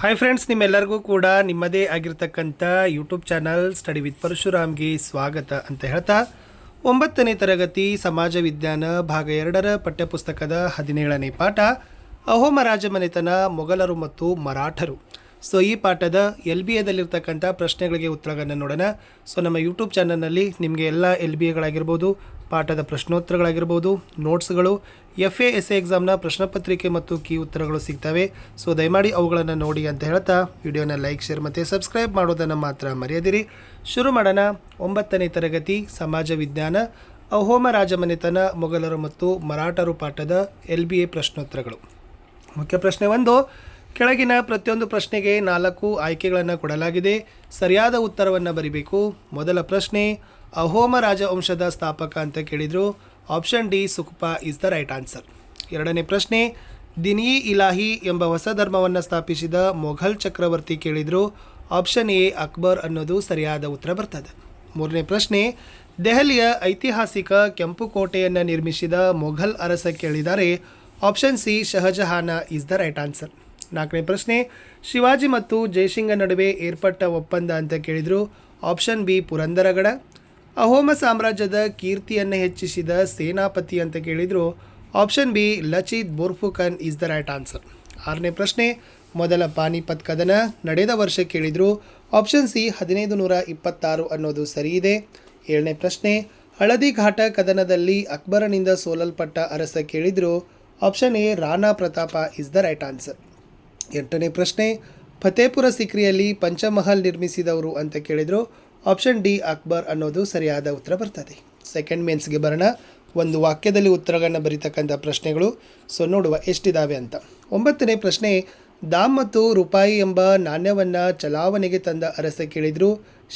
Hi friends, ನಿಮ್ಮೆಲ್ಲರಿಗೂ ಕೂಡ ನಿಮ್ಮದೇ ಆಗಿರ್ತಕ್ಕಂಥ ಯೂಟ್ಯೂಬ್ ಚಾನಲ್ ಸ್ಟಡಿ ವಿತ್ ಪರಶುರಾಮ್ಗೆ ಸ್ವಾಗತ ಅಂತ ಹೇಳ್ತಾ 9ನೇ ತರಗತಿ ಸಮಾಜ ವಿಜ್ಞಾನ ಭಾಗ 2ರ ಪಠ್ಯಪುಸ್ತಕದ 17ನೇ ಪಾಠ ಅಹೋಮ ರಾಜಮನೆತನ ಮೊಘಲರು ಮತ್ತು ಮರಾಠರು. ಸೊ ಈ ಪಾಠದ LBAದಲ್ಲಿರ್ತಕ್ಕಂಥ ಪ್ರಶ್ನೆಗಳಿಗೆ ಉತ್ತರಗಳನ್ನು ನೋಡೋಣ. ಸೊ ನಮ್ಮ ಯೂಟ್ಯೂಬ್ ಚಾನಲ್ನಲ್ಲಿ ನಿಮಗೆ ಎಲ್ಲ LBAಗಳಾಗಿರ್ಬೋದು, ಪಾಠದ ಪ್ರಶ್ನೋತ್ತರಗಳಾಗಿರ್ಬೋದು, ನೋಟ್ಸ್ಗಳು, FA ಎಕ್ಸಾಮ್ನ ಪ್ರಶ್ನೆ ಪತ್ರಿಕೆ ಮತ್ತು ಕೀ ಉತ್ತರಗಳು ಸಿಗ್ತವೆ. ಸೊ ದಯಮಾಡಿ ಅವುಗಳನ್ನು ನೋಡಿ ಅಂತ ಹೇಳ್ತಾ ವಿಡಿಯೋನ ಲೈಕ್, ಶೇರ್ ಮತ್ತು ಸಬ್ಸ್ಕ್ರೈಬ್ ಮಾಡೋದನ್ನು ಮಾತ್ರ ಮರೆಯದಿರಿ. ಶುರು ಮಾಡೋಣ. 9ನೇ ತರಗತಿ ಸಮಾಜ ವಿಜ್ಞಾನ ಅಹೋಮ ರಾಜಮನೆತನ ಮೊಘಲರು ಮತ್ತು ಮರಾಠರು ಪಾಠದ LBA ಪ್ರಶ್ನೋತ್ತರಗಳು. ಮುಖ್ಯ ಪ್ರಶ್ನೆ 1. ಕೆಳಗಿನ ಪ್ರತಿಯೊಂದು ಪ್ರಶ್ನೆಗೆ 4 ಆಯ್ಕೆಗಳನ್ನು ಕೊಡಲಾಗಿದೆ. ಸರಿಯಾದ ಉತ್ತರವನ್ನು ಬರಿಬೇಕು. ಮೊದಲ ಪ್ರಶ್ನೆ, ಅಹೋಮ ರಾಜವಂಶದ ಸ್ಥಾಪಕ ಅಂತ ಕೇಳಿದರು. Option D Sukapha is the right answer. ಎರಡನೇ ಪ್ರಶ್ನೆ, ದಿನ್-ಇ ಇಲಾಹಿ ಎಂಬ ಹೊಸ ಧರ್ಮವನ್ನು ಸ್ಥಾಪಿಸಿದ ಮೊಘಲ್ ಚಕ್ರವರ್ತಿ ಕೇಳಿದರು. ಆಪ್ಷನ್ ಎ ಅಕ್ಬರ್ ಅನ್ನೋದು ಸರಿಯಾದ ಉತ್ತರ ಬರ್ತದೆ. ಮೂರನೇ ಪ್ರಶ್ನೆ, ದೆಹಲಿಯ ಐತಿಹಾಸಿಕ ಕೆಂಪು ಕೋಟೆಯನ್ನು ನಿರ್ಮಿಸಿದ ಮೊಘಲ್ ಅರಸ ಕೇಳಿದ್ದಾರೆ. Option C Shahjahan is the right answer. ನಾಲ್ಕನೇ ಪ್ರಶ್ನೆ, ಶಿವಾಜಿ ಮತ್ತು ಜಯಸಿಂಗ ನಡುವೆ ಏರ್ಪಟ್ಟ ಒಪ್ಪಂದ ಅಂತ ಕೇಳಿದರು. Option B Purandargad. ಅಹೋಮ ಸಾಮ್ರಾಜ್ಯದ ಕೀರ್ತಿಯನ್ನು ಹೆಚ್ಚಿಸಿದ ಸೇನಾಪತಿ ಅಂತ ಕೇಳಿದರು. Option B Lachit Borphukan is the right answer. ಆರನೇ ಪ್ರಶ್ನೆ, ಮೊದಲ ಪಾನಿಪತ್ ಕದನ ನಡೆದ ವರ್ಷ ಕೇಳಿದರು. ಆಪ್ಷನ್ ಸಿ 1526 ಅನ್ನೋದು ಸರಿ ಇದೆ. ಏಳನೇ ಪ್ರಶ್ನೆ, ಹಳದಿ ಘಾಟ ಕದನದಲ್ಲಿ ಅಕ್ಬರನಿಂದ ಸೋಲಲ್ಪಟ್ಟ ಅರಸ ಕೇಳಿದರು. Option A Rana Pratap is the right answer. ಎಂಟನೇ ಪ್ರಶ್ನೆ, ಫತೇಪುರ ಸಿಕ್ರಿಯಲ್ಲಿ ಪಂಚಮಹಲ್ ನಿರ್ಮಿಸಿದವರು ಅಂತ ಕೇಳಿದರು. ಆಪ್ಷನ್ ಡಿ ಅಕ್ಬರ್ ಅನ್ನೋದು ಸರಿಯಾದ ಉತ್ತರ ಬರ್ತದೆ. ಸೆಕೆಂಡ್ ಮೇನ್ಸ್ಗೆ ಬರೋಣ. ಒಂದು ವಾಕ್ಯದಲ್ಲಿ ಉತ್ತರಗಳನ್ನು ಬರೀತಕ್ಕಂಥ ಪ್ರಶ್ನೆಗಳು. ಸೊ ನೋಡುವ ಎಷ್ಟಿದ್ದಾವೆ ಅಂತ. 9ನೇ ಪ್ರಶ್ನೆ, ದಾಮ್ ಮತ್ತು ರೂಪಾಯಿ ಎಂಬ ನಾಣ್ಯವನ್ನು ಚಲಾವಣೆಗೆ ತಂದ ಅರಸ ಕೇಳಿದರು.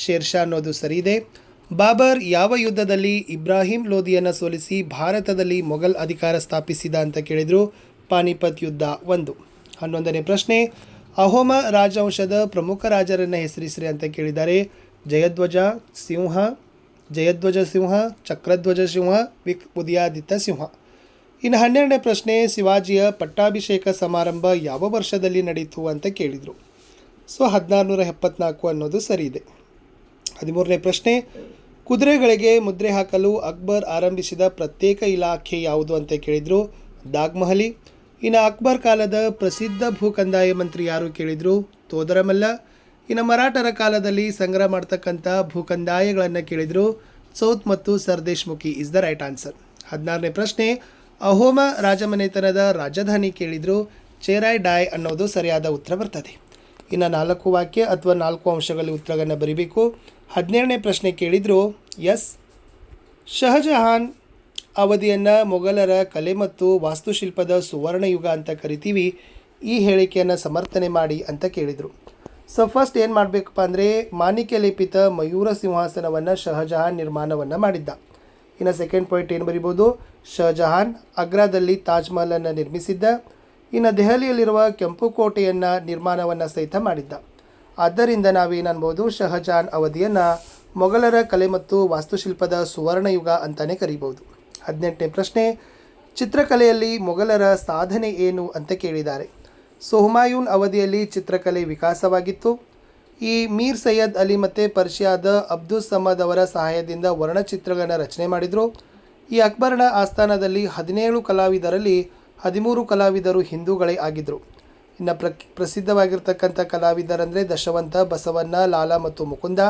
ಶೇರ್ಷಾ ಅನ್ನೋದು ಸರಿ ಇದೆ. ಬಾಬರ್ ಯಾವ ಯುದ್ಧದಲ್ಲಿ ಇಬ್ರಾಹಿಂ ಲೋಧಿಯನ್ನು ಸೋಲಿಸಿ ಭಾರತದಲ್ಲಿ ಮೊಘಲ್ ಅಧಿಕಾರ ಸ್ಥಾಪಿಸಿದ ಅಂತ ಕೇಳಿದರು. ಪಾನಿಪತ್ ಯುದ್ಧ 1. 11ನೇ ಪ್ರಶ್ನೆ, ಅಹೋಮ ರಾಜವಂಶದ ಪ್ರಮುಖ ರಾಜರನ್ನು ಹೆಸರಿಸ್ರಿ ಅಂತ ಕೇಳಿದ್ದಾರೆ. ಜಯಧ್ವಜ ಸಿಂಹ, ಚಕ್ರಧ್ವಜ ಸಿಂಹ, ಉದಯಾದಿತ್ಯ ಸಿಂಹ. ಇನ್ನು 12ನೇ ಪ್ರಶ್ನೆ, ಶಿವಾಜಿಯ ಪಟ್ಟಾಭಿಷೇಕ ಸಮಾರಂಭ ಯಾವ ವರ್ಷದಲ್ಲಿ ನಡೆಯಿತು ಅಂತ ಕೇಳಿದರು. ಸೊ 1674 ಅನ್ನೋದು ಸರಿ ಇದೆ. 13ನೇ ಪ್ರಶ್ನೆ, ಕುದುರೆಗಳಿಗೆ ಮುದ್ರೆ ಹಾಕಲು ಅಕ್ಬರ್ ಆರಂಭಿಸಿದ ಪ್ರತ್ಯೇಕ ಇಲಾಖೆ ಯಾವುದು ಅಂತ ಕೇಳಿದರು. ದಾಗ್ಮಹಲಿ. ಇನ್ನು ಅಕ್ಬರ್ ಕಾಲದ ಪ್ರಸಿದ್ಧ ಭೂಕಂದಾಯ ಮಂತ್ರಿ ಯಾರು ಕೇಳಿದರು. ತೋದರಮಲ್ಲ. ಇನ್ನು ಮರಾಠರ ಕಾಲದಲ್ಲಿ ಸಂಗ್ರಹ ಮಾಡ್ತಕ್ಕಂಥ ಭೂಕಂದಾಯಗಳನ್ನು ಕೇಳಿದರು. ಚೌತ್ ಮತ್ತು ಸರ್ದೇಶ್ಮುಖಿ ಇಸ್ ದ ರೈಟ್ ಆನ್ಸರ್. 16ನೇ ಪ್ರಶ್ನೆ, ಅಹೋಮ ರಾಜಮನೆತನದ ರಾಜಧಾನಿ ಕೇಳಿದರು. ಚೆರಾಯ್ ಡಾಯ್ ಅನ್ನೋದು ಸರಿಯಾದ ಉತ್ತರ ಬರ್ತದೆ. ಇನ್ನು 4 ವಾಕ್ಯ ಅಥವಾ 4 ಅಂಶಗಳಲ್ಲಿ ಉತ್ತರಗಳನ್ನು ಬರೀಬೇಕು. 17ನೇ ಪ್ರಶ್ನೆ ಕೇಳಿದರು. ಶಹಜಹಾನ್ ಅವಧಿಯನ್ನು ಮೊಘಲರ ಕಲೆ ಮತ್ತು ವಾಸ್ತುಶಿಲ್ಪದ ಸುವರ್ಣ ಯುಗ ಅಂತ ಕರಿತೀವಿ. ಈ ಹೇಳಿಕೆಯನ್ನು ಸಮರ್ಥನೆ ಮಾಡಿ ಅಂತ ಕೇಳಿದರು. ಸೊ ಫಸ್ಟ್ ಏನು ಮಾಡಬೇಕಪ್ಪ ಅಂದರೆ, ಮಾಣಿಕ್ಯ ಲೇಪಿತ ಮಯೂರ ಸಿಂಹಾಸನವನ್ನು ಶಹಜಹಾನ್ ನಿರ್ಮಾಣವನ್ನು ಮಾಡಿದ್ದ. ಇನ್ನು ಸೆಕೆಂಡ್ ಪಾಯಿಂಟ್ ಏನು ಬರಿಬೋದು, ಶಹಜಹಾನ್ ಆಗ್ರಾದಲ್ಲಿ ತಾಜ್ ಮಹಲನ್ನು ನಿರ್ಮಿಸಿದ್ದ. ಇನ್ನು ದೆಹಲಿಯಲ್ಲಿರುವ ಕೆಂಪು ಕೋಟೆಯನ್ನು ನಿರ್ಮಾಣವನ್ನು ಸಹಿತ ಮಾಡಿದ್ದ. ಆದ್ದರಿಂದ ನಾವೇನು ಅನ್ಬೋದು, ಶಹಜಹಾನ್ ಅವಧಿಯನ್ನು ಮೊಘಲರ ಕಲೆ ಮತ್ತು ವಾಸ್ತುಶಿಲ್ಪದ ಸುವರ್ಣ ಯುಗ ಅಂತಲೇ ಕರಿಬೋದು. 18ನೇ ಪ್ರಶ್ನೆ, ಚಿತ್ರಕಲೆಯಲ್ಲಿ ಮೊಘಲರ ಸಾಧನೆ ಏನು ಅಂತ ಕೇಳಿದ್ದಾರೆ. ಸೊ ಹುಮಾಯೂನ್ ಅವಧಿಯಲ್ಲಿ ಚಿತ್ರಕಲೆ ವಿಕಾಸವಾಗಿತ್ತು. ಈ ಮೀರ್ ಸೈಯದ್ ಅಲಿ ಮತ್ತು ಪರ್ಷಿಯಾದ ಅಬ್ದುಲ್ ಸಮದ್ ಅವರ ಸಹಾಯದಿಂದ ವರ್ಣಚಿತ್ರಗಳನ್ನು ರಚನೆ ಮಾಡಿದರು. ಈ ಅಕ್ಬರನ ಆಸ್ಥಾನದಲ್ಲಿ 17 ಕಲಾವಿದರಲ್ಲಿ 13 ಕಲಾವಿದರು ಹಿಂದೂಗಳೇ ಆಗಿದ್ದರು. ಇನ್ನು ಪ್ರಸಿದ್ಧವಾಗಿರ್ತಕ್ಕಂಥ ಕಲಾವಿದರಂದರೆ ದಶವಂತ, ಬಸವಣ್ಣ, ಲಾಲಾ ಮತ್ತು ಮುಕುಂದ.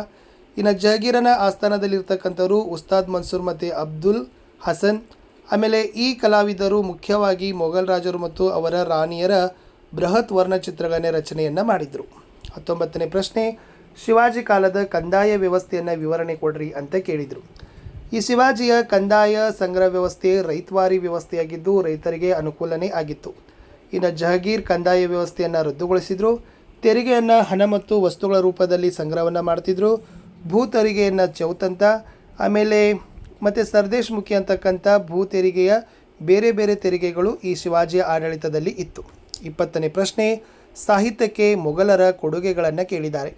ಇನ್ನು ಜಹಗೀರನ ಆಸ್ಥಾನದಲ್ಲಿರ್ತಕ್ಕಂಥವರು ಉಸ್ತಾದ್ ಮನ್ಸೂರ್ ಮತ್ತು ಅಬ್ದುಲ್ ಹಸನ್. ಆಮೇಲೆ ಈ ಕಲಾವಿದರು ಮುಖ್ಯವಾಗಿ ಮೊಘಲ್ ರಾಜರು ಮತ್ತು ಅವರ ರಾಣಿಯರ ಬೃಹತ್ ವರ್ಣಚಿತ್ರಗಳನ್ನೇ ರಚನೆಯನ್ನು ಮಾಡಿದರು. 19ನೇ ಪ್ರಶ್ನೆ, ಶಿವಾಜಿ ಕಾಲದ ಕಂದಾಯ ವ್ಯವಸ್ಥೆಯನ್ನು ವಿವರಣೆ ಕೊಡ್ರಿ ಅಂತ ಕೇಳಿದರು. ಈ ಶಿವಾಜಿಯ ಕಂದಾಯ ಸಂಗ್ರಹ ವ್ಯವಸ್ಥೆ ರೈತವಾರಿ ವ್ಯವಸ್ಥೆಯಾಗಿದ್ದು ರೈತರಿಗೆ ಅನುಕೂಲನೇ ಆಗಿತ್ತು. ಇನ್ನು ಜಹಗೀರ್ ಕಂದಾಯ ವ್ಯವಸ್ಥೆಯನ್ನು ರದ್ದುಗೊಳಿಸಿದರು. ತೆರಿಗೆಯನ್ನು ಹಣ ಮತ್ತು ವಸ್ತುಗಳ ರೂಪದಲ್ಲಿ ಸಂಗ್ರಹವನ್ನು ಮಾಡ್ತಿದ್ರು. ಭೂ ತೆರಿಗೆಯನ್ನು ಚೌತಂತ, ಆಮೇಲೆ ಮತ್ತು ಸರ್ದೇಶ್ಮುಖಿ ಅಂತಕ್ಕಂಥ ಭೂ ತೆರಿಗೆಯ ಬೇರೆ ಬೇರೆ ತೆರಿಗೆಗಳು ಈ ಶಿವಾಜಿಯ ಆಡಳಿತದಲ್ಲಿ ಇತ್ತು. 20ನೇ ಪ್ರಶ್ನೆ, ಸಾಹಿತ್ಯಕ್ಕೆ ಮೊಘಲರ ಕೊಡುಗೆಗಳನ್ನು ಕೇಳಿದ್ದಾರೆ.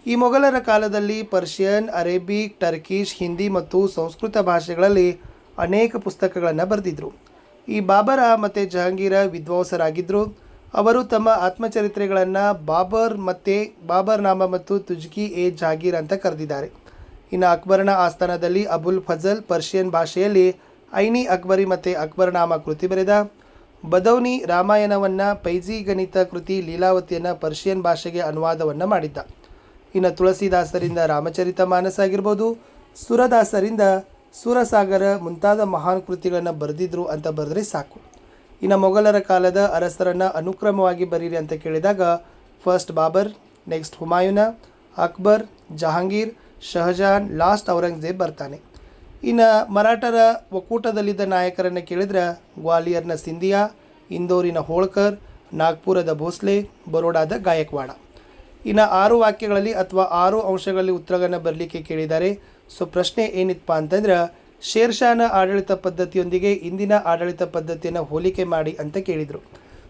ಈ ಮೊಘಲರ ಕಾಲದಲ್ಲಿ ಪರ್ಷಿಯನ್, ಅರೇಬಿಕ್, ಟರ್ಕಿಷ್, ಹಿಂದಿ ಮತ್ತು ಸಂಸ್ಕೃತ ಭಾಷೆಗಳಲ್ಲಿ ಅನೇಕ ಪುಸ್ತಕಗಳನ್ನು ಬರೆದಿದ್ದರು. ಈ ಬಾಬರ ಮತ್ತು ಜಹಾಂಗೀರ ವಿದ್ವಾಂಸರಾಗಿದ್ದರು. ಅವರು ತಮ್ಮ ಆತ್ಮಚರಿತ್ರೆಗಳನ್ನು ಬಾಬರ್ ನಾಮ ಮತ್ತು ತುಜ್ಕಿ ಎ ಜಾಗೀರ್ ಅಂತ ಕರೆದಿದ್ದಾರೆ. ಇನ್ನು ಅಕ್ಬರನ ಆಸ್ಥಾನದಲ್ಲಿ ಅಬುಲ್ ಫಜಲ್ ಪರ್ಷಿಯನ್ ಭಾಷೆಯಲ್ಲಿ ಐನಿ ಅಕ್ಬರಿ ಮತ್ತು ಅಕ್ಬರನಾಮ ಕೃತಿ ಬರೆದ. ಬದೌನಿ ರಾಮಾಯಣವನ್ನು ಪೈಜಿ ಗಣಿತ ಕೃತಿ ಲೀಲಾವತಿಯನ್ನು ಪರ್ಷಿಯನ್ ಭಾಷೆಗೆ ಅನುವಾದವನ್ನು ಮಾಡಿದ್ದ. ಇನ್ನು ತುಳಸಿದಾಸರಿಂದ ರಾಮಚರಿತ ಮಾನಸ ಆಗಿರ್ಬೋದು, ಸುರದಾಸರಿಂದ ಸುರಸಾಗರ ಮುಂತಾದ ಮಹಾನ್ ಕೃತಿಗಳನ್ನು ಬರೆದಿದ್ರು ಅಂತ ಬರೆದ್ರೆ ಸಾಕು. ಇನ್ನು ಮೊಘಲರ ಕಾಲದ ಅರಸರನ್ನು ಅನುಕ್ರಮವಾಗಿ ಬರೀರಿ ಅಂತ ಕೇಳಿದಾಗ first Babur, next Humayun, Akbar, Jahangir, Shahjahan, last Aurangzeb ಬರ್ತಾನೆ. ಇನ್ನು ಮರಾಠರ ಒಕ್ಕೂಟದಲ್ಲಿದ್ದ ನಾಯಕರನ್ನು ಕೇಳಿದ್ರೆ ಗ್ವಾಲಿಯರ್ನ ಸಿಂಧಿಯಾ, ಇಂದೋರಿನ ಹೋಳ್ಕರ್, ನಾಗ್ಪುರದ ಭೋಸ್ಲೆ, ಬರೋಡಾದ ಗಾಯಕ್ವಾಡ. ಇನ್ನು 6 ವಾಕ್ಯಗಳಲ್ಲಿ ಅಥವಾ 6 ಅಂಶಗಳಲ್ಲಿ ಉತ್ತರಗಳನ್ನು ಬರಲಿಕ್ಕೆ ಕೇಳಿದ್ದಾರೆ. ಸೊ ಪ್ರಶ್ನೆ ಏನಿತ್ತಪ್ಪ ಅಂತಂದ್ರೆ ಶೇರ್ ಶಾನ ಆಡಳಿತ ಪದ್ಧತಿಯೊಂದಿಗೆ ಇಂದಿನ ಆಡಳಿತ ಪದ್ಧತಿಯನ್ನು ಹೋಲಿಕೆ ಮಾಡಿ ಅಂತ ಕೇಳಿದರು.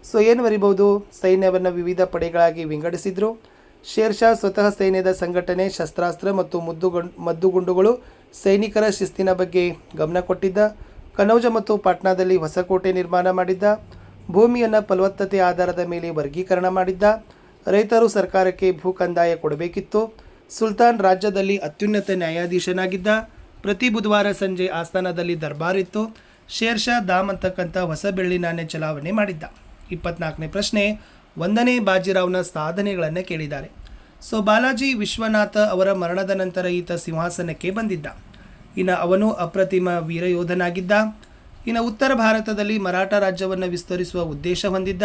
ಸೊ ಏನು ಬರಿಬೋದು? ಸೈನ್ಯವನ್ನು ವಿವಿಧ ಪಡೆಗಳಾಗಿ ವಿಂಗಡಿಸಿದ್ರು. ಶೇರ್ ಶಾ ಸ್ವತಃ ಸೈನ್ಯದ ಸಂಘಟನೆ, ಶಸ್ತ್ರಾಸ್ತ್ರ ಮತ್ತು ಮದ್ದುಗುಂಡುಗಳು, ಸೈನಿಕರ ಶಿಸ್ತಿನ ಬಗ್ಗೆ ಗಮನ ಕೊಟ್ಟಿದ್ದ. ಕನೌಜ ಮತ್ತು ಪಾಟ್ನಾದಲ್ಲಿ ಹೊಸಕೋಟೆ ನಿರ್ಮಾಣ ಮಾಡಿದ್ದ. ಭೂಮಿಯನ್ನು ಫಲವತ್ತತೆ ಆಧಾರದ ಮೇಲೆ ವರ್ಗೀಕರಣ ಮಾಡಿದ್ದ. ರೈತರು ಸರ್ಕಾರಕ್ಕೆ ಭೂ ಕಂದಾಯ ಕೊಡಬೇಕಿತ್ತು. ಸುಲ್ತಾನ್ ರಾಜ್ಯದಲ್ಲಿ ಅತ್ಯುನ್ನತ ನ್ಯಾಯಾಧೀಶನಾಗಿದ್ದ. ಪ್ರತಿ ಬುಧವಾರ ಸಂಜೆ ಆಸ್ಥಾನದಲ್ಲಿ ದರ್ಬಾರ್ ಇತ್ತು. ಶೇರ್ ಶಾ ದಾಮ್ ಅಂತಕ್ಕಂಥ ಹೊಸ ಬೆಳ್ಳಿ ನಾಣ್ಯ ಚಲಾವಣೆ ಮಾಡಿದ್ದ. 24ನೇ ಪ್ರಶ್ನೆ, 1ನೇ ಬಾಜಿರಾವ್ನ ಸಾಧನೆಗಳನ್ನು ಕೇಳಿದ್ದಾರೆ. ಸೊ ಬಾಲಾಜಿ ವಿಶ್ವನಾಥ ಅವರ ಮರಣದ ನಂತರ ಈತ ಸಿಂಹಾಸನಕ್ಕೆ ಬಂದಿದ್ದ. ಇನ್ನು ಅವನು ಅಪ್ರತಿಮ ವೀರಯೋಧನಾಗಿದ್ದ. ಇನ್ನು ಉತ್ತರ ಭಾರತದಲ್ಲಿ ಮರಾಠ ರಾಜ್ಯವನ್ನು ವಿಸ್ತರಿಸುವ ಉದ್ದೇಶ ಹೊಂದಿದ್ದ.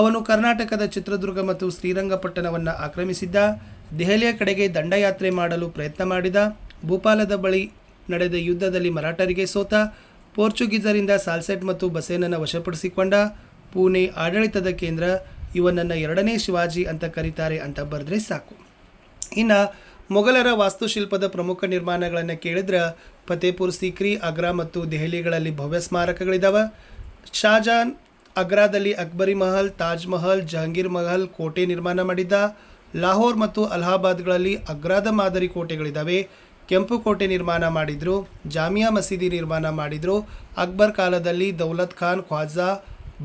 ಅವನು ಕರ್ನಾಟಕದ ಚಿತ್ರದುರ್ಗ ಮತ್ತು ಶ್ರೀರಂಗಪಟ್ಟಣವನ್ನು ಆಕ್ರಮಿಸಿದ್ದ. ದೆಹಲಿಯ ಕಡೆಗೆ ದಂಡಯಾತ್ರೆ ಮಾಡಲು ಪ್ರಯತ್ನ ಮಾಡಿದ. ಭೂಪಾಲದ ಬಳಿ ನಡೆದ ಯುದ್ಧದಲ್ಲಿ ಮರಾಠರಿಗೆ ಸೋತ. ಪೋರ್ಚುಗೀಸರಿಂದ ಸಾಲ್ಸೆಟ್ ಮತ್ತು ಬಸೇನನ್ನು ವಶಪಡಿಸಿಕೊಂಡ. ಪುಣೆ ಆಡಳಿತದ ಕೇಂದ್ರ. ಇವನನ್ನು 2ನೇ ಶಿವಾಜಿ ಅಂತ ಕರೀತಾರೆ ಅಂತ ಬರೆದ್ರೆ ಸಾಕು. ಇನ್ನು ಮೊಘಲರ ವಾಸ್ತುಶಿಲ್ಪದ ಪ್ರಮುಖ ನಿರ್ಮಾಣಗಳನ್ನು ಕೇಳಿದ್ರೆ ಫತೇಪುರ್ ಸೀಕ್ರಿ, ಆಗ್ರಾ ಮತ್ತು ದೆಹಲಿಗಳಲ್ಲಿ ಭವ್ಯ ಸ್ಮಾರಕಗಳಿದ್ದಾವೆ. ಶಾಜಾನ್ ಆಗ್ರಾದಲ್ಲಿ ಅಕ್ಬರಿ ಮಹಲ್, ತಾಜ್ ಮಹಲ್, ಜಹಾಂಗೀರ್ ಮಹಲ್ ಕೋಟೆ ನಿರ್ಮಾಣ ಮಾಡಿದ್ದ. ಲಾಹೋರ್ ಮತ್ತು ಅಲಹಾಬಾದ್ಗಳಲ್ಲಿ ಅಗ್ರಾದ ಮಾದರಿ ಕೋಟೆಗಳಿದ್ದಾವೆ. ಕೆಂಪು ಕೋಟೆ ನಿರ್ಮಾಣ ಮಾಡಿದರು. ಜಾಮಿಯಾ ಮಸೀದಿ ನಿರ್ಮಾಣ ಮಾಡಿದರು. ಅಕ್ಬರ್ ಕಾಲದಲ್ಲಿ ದೌಲತ್ ಖಾನ್, ಖ್ವಾಜಾ,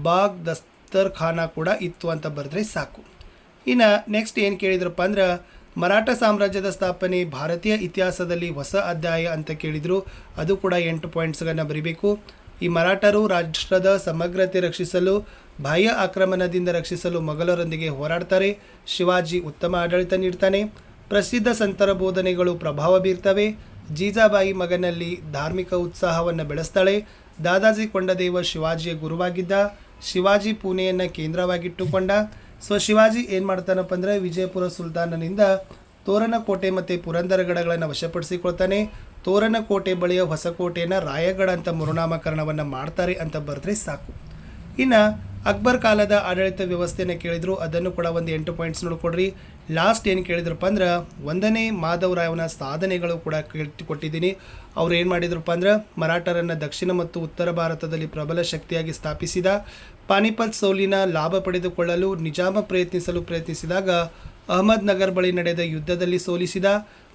ಬಾಗ್, ದಸ್ತರ್ ಖಾನ ಕೂಡ ಇತ್ತು ಅಂತ ಬರೆದ್ರೆ ಸಾಕು. ಇನ್ನು ನೆಕ್ಸ್ಟ್ ಏನು ಕೇಳಿದ್ರಪ್ಪ ಅಂದ್ರೆ ಮರಾಠ ಸಾಮ್ರಾಜ್ಯದ ಸ್ಥಾಪನೆ ಭಾರತೀಯ ಇತಿಹಾಸದಲ್ಲಿ ಹೊಸ ಅಧ್ಯಾಯ ಅಂತ ಕೇಳಿದರು. ಅದು ಕೂಡ 8 ಪಾಯಿಂಟ್ಸ್ಗಳನ್ನು ಬರೀಬೇಕು. ಈ ಮರಾಠರು ರಾಷ್ಟ್ರದ ಸಮಗ್ರತೆ ರಕ್ಷಿಸಲು, ಬಾಹ್ಯ ಆಕ್ರಮಣದಿಂದ ರಕ್ಷಿಸಲು ಮೊಘಲರೊಂದಿಗೆ ಹೋರಾಡ್ತಾರೆ. ಶಿವಾಜಿ ಉತ್ತಮ ಆಡಳಿತ ನೀಡ್ತಾನೆ. ಪ್ರಸಿದ್ಧ ಸಂತರ ಬೋಧನೆಗಳು ಪ್ರಭಾವ ಬೀರ್ತವೆ. ಜೀಜಾಬಾಯಿ ಮಗನಲ್ಲಿ ಧಾರ್ಮಿಕ ಉತ್ಸಾಹವನ್ನು ಬೆಳೆಸ್ತಾಳೆ. ದಾದಾಜಿ ಕೊಂಡದೇವ ಶಿವಾಜಿಯ ಗುರುವಾಗಿದ್ದ. ಶಿವಾಜಿ ಪುಣೆಯನ್ನು ಕೇಂದ್ರವಾಗಿಟ್ಟುಕೊಂಡ. ಸೊ ಶಿವಾಜಿ ಏನು ಮಾಡ್ತಾನಪ್ಪ ಅಂದರೆ ವಿಜಯಪುರ ಸುಲ್ತಾನನಿಂದ ತೋರಣಕೋಟೆ ಮತ್ತು ಪುರಂದರಗಡಗಳನ್ನು ವಶಪಡಿಸಿಕೊಳ್ತಾನೆ. ತೋರಣಕೋಟೆ ಬಳಿಯ ಹೊಸಕೋಟೆಯನ್ನು ರಾಯಗಢ ಅಂತ ಮರುನಾಮಕರಣವನ್ನು ಮಾಡ್ತಾರೆ ಅಂತ ಬರೆದ್ರೆ ಸಾಕು. ಇನ್ನು ಅಕ್ಬರ್ ಕಾಲದ ಆಡಳಿತ ವ್ಯವಸ್ಥೆಯನ್ನು ಕೇಳಿದ್ರು. ಅದನ್ನು ಕೂಡ ಒಂದು 8 ಪಾಯಿಂಟ್ಸ್ ನೋಡ್ಕೊಡ್ರಿ. ಲಾಸ್ಟ್ ಏನು ಕೇಳಿದ್ರಪ್ಪ ಅಂದ್ರೆ 1ನೇ ಮಾಧವರಾಯನ ಸಾಧನೆಗಳು ಕೂಡ ಕೊಟ್ಟಿದ್ದೀನಿ. ಅವ್ರು ಏನು ಮಾಡಿದ್ರಪ್ಪ ಅಂದ್ರೆ ಮರಾಠರನ್ನು ದಕ್ಷಿಣ ಮತ್ತು ಉತ್ತರ ಭಾರತದಲ್ಲಿ ಪ್ರಬಲ ಶಕ್ತಿಯಾಗಿ ಸ್ಥಾಪಿಸಿದ. ಪಾನಿಪತ್ ಸೋಲಿನ ಲಾಭ ಪಡೆದುಕೊಳ್ಳಲು ನಿಜಾಮ ಪ್ರಯತ್ನಿಸಿದಾಗ ಅಹಮದ್ ನಗರ್ ಬಳಿ ನಡೆದ ಯುದ್ಧದಲ್ಲಿ ಸೋಲಿಸಿದ.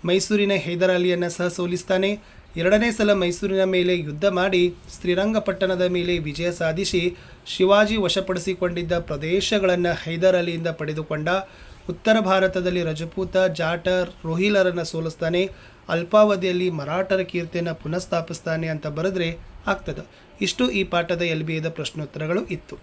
ಮೈಸೂರಿನ ಹೈದರ್ ಅಲಿಯನ್ನು ಸಹ ಸೋಲಿಸ್ತಾನೆ. 2ನೇ ಸಲ ಮೈಸೂರಿನ ಮೇಲೆ ಯುದ್ಧ ಮಾಡಿ ಶ್ರೀರಂಗಪಟ್ಟಣದ ಮೇಲೆ ವಿಜಯ ಸಾಧಿಸಿ ಶಿವಾಜಿ ವಶಪಡಿಸಿಕೊಂಡಿದ್ದ ಪ್ರದೇಶಗಳನ್ನು ಹೈದರ್ ಅಲಿಯಿಂದ ಪಡೆದುಕೊಂಡ. ಉತ್ತರ ಭಾರತದಲ್ಲಿ ರಜಪೂತ, ಜಾಟ, ರೋಹಿಲರನ್ನು ಸೋಲಿಸ್ತಾನೆ. ಅಲ್ಪಾವಧಿಯಲ್ಲಿ ಮರಾಠರ ಕೀರ್ತಿಯನ್ನು ಪುನಃಸ್ಥಾಪಿಸ್ತಾನೆ ಅಂತ ಬರೆದ್ರೆ ಆಗ್ತದೆ. ಇಷ್ಟು ಈ ಪಾಠದ LBAದ ಪ್ರಶ್ನೋತ್ತರಗಳು ಇತ್ತು.